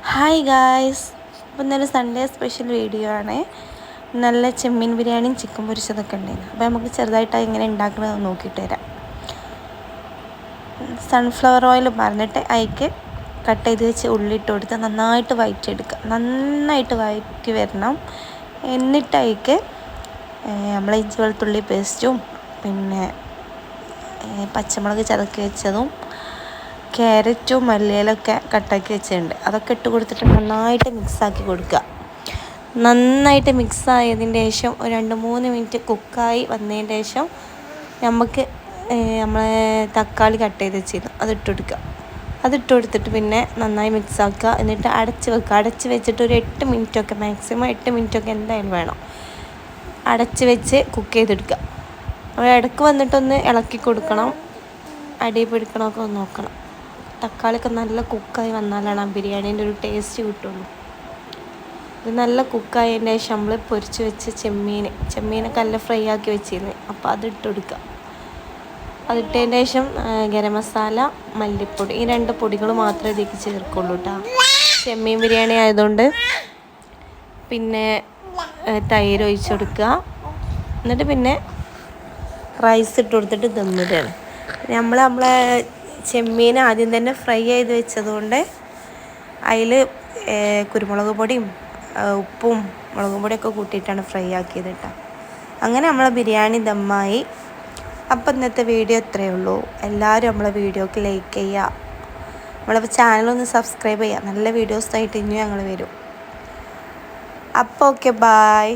Hi guys, അപ്പോൾ ഇന്നൊരു Sunday special video ആണ്. നല്ല ചെമ്മീൻ ബിരിയാണിയും ചിക്കൻ പൊരിച്ചതൊക്കെ ഉണ്ടായിരുന്നു. അപ്പോൾ നമുക്ക് ചെറുതായിട്ട് എങ്ങനെ ഉണ്ടാക്കണമെന്ന് നോക്കിയിട്ട് വരാം. സൺഫ്ലവർ ഓയിൽ പറഞ്ഞിട്ട് അതിലേക്ക് കട്ട് ചെയ്ത് വെച്ച് ഉള്ളിട്ട് കൊടുത്ത് നന്നായിട്ട് വഴറ്റിയെടുക്കുക. നന്നായിട്ട് വഴറ്റി വരണം. എന്നിട്ട് അതിലേക്ക് നമ്മളെ ഇഞ്ചി വെളുത്തുള്ളി പേസ്റ്റും പിന്നെ പച്ചമുളക് ചതക്കി വെച്ചതും ക്യാരറ്റും മല്ലിയിലൊക്കെ കട്ടാക്കി വെച്ചിട്ടുണ്ട്. അതൊക്കെ ഇട്ട് കൊടുത്തിട്ട് നന്നായിട്ട് മിക്സാക്കി കൊടുക്കുക. നന്നായിട്ട് മിക്സായതിൻ്റെ ശേഷം ഒരു 2-3 മിനിറ്റ് കുക്കായി വന്നതിൻ്റെ ശേഷം നമുക്ക് നമ്മളെ തക്കാളി കട്ട് ചെയ്ത് വെച്ചിരുന്നു അതിട്ട് കൊടുക്കുക. അതിട്ട് കൊടുത്തിട്ട് പിന്നെ നന്നായി മിക്സാക്കുക. എന്നിട്ട് അടച്ച് വെക്കുക. അടച്ച് വെച്ചിട്ട് ഒരു 8 മിനിറ്റൊക്കെ മാക്സിമം 8 മിനിറ്റൊക്കെ എന്തായാലും വേണം. അടച്ച് വെച്ച് കുക്ക് ചെയ്തെടുക്കുക. അപ്പോൾ ഇടയ്ക്ക് വന്നിട്ടൊന്ന് ഇളക്കി കൊടുക്കണം. അടി പിടിക്കണമൊക്കെ ഒന്ന് നോക്കണം. തക്കാളിയൊക്കെ നല്ല കുക്കായി വന്നാലാണ് ആ ബിരിയാണീൻ്റെ ഒരു ടേസ്റ്റ് കിട്ടുള്ളൂ. ഇത് നല്ല കുക്കായതിൻ്റെ ശേഷം നമ്മൾ പൊരിച്ച് വെച്ച് ചെമ്മീനൊക്കെ നല്ല ഫ്രൈ ആക്കി വെച്ചിരുന്നു. അപ്പോൾ അതിട്ട് കൊടുക്കുക. അതിട്ടതിൻ്റെ ശേഷം ഗരം മസാല, മല്ലിപ്പൊടി, ഈ 2 പൊടികൾ മാത്രമേ ഇതിലേക്ക് ചേർക്കുള്ളൂ കേട്ടോ. ചെമ്മീൻ ബിരിയാണി ആയതുകൊണ്ട്. പിന്നെ തൈര് ഒഴിച്ച് കൊടുക്കുക. എന്നിട്ട് പിന്നെ റൈസ് ഇട്ട് കൊടുത്തിട്ട് ദമ്മിടുകയാണ്. നമ്മളെ ചെമ്മീൻ ആദ്യം തന്നെ ഫ്രൈ ചെയ്ത് വെച്ചതുകൊണ്ട് അതിൽ കുരുമുളക് പൊടിയും ഉപ്പും മുളകും പൊടിയൊക്കെ കൂട്ടിയിട്ടാണ് ഫ്രൈ ആക്കിയത് കേട്ടോ. അങ്ങനെ നമ്മളെ ബിരിയാണി ദമ്മായി. അപ്പം ഇന്നത്തെ വീഡിയോ ഇത്രയേ ഉള്ളൂ. എല്ലാവരും നമ്മളെ വീഡിയോക്ക് ലൈക്ക് ചെയ്യുക. നമ്മളെ ചാനലൊന്ന് സബ്സ്ക്രൈബ് ചെയ്യുക. നല്ല വീഡിയോസായിട്ട് ഇനിയും ഞങ്ങൾ വരും. അപ്പോൾ ഓക്കെ, ബായ്.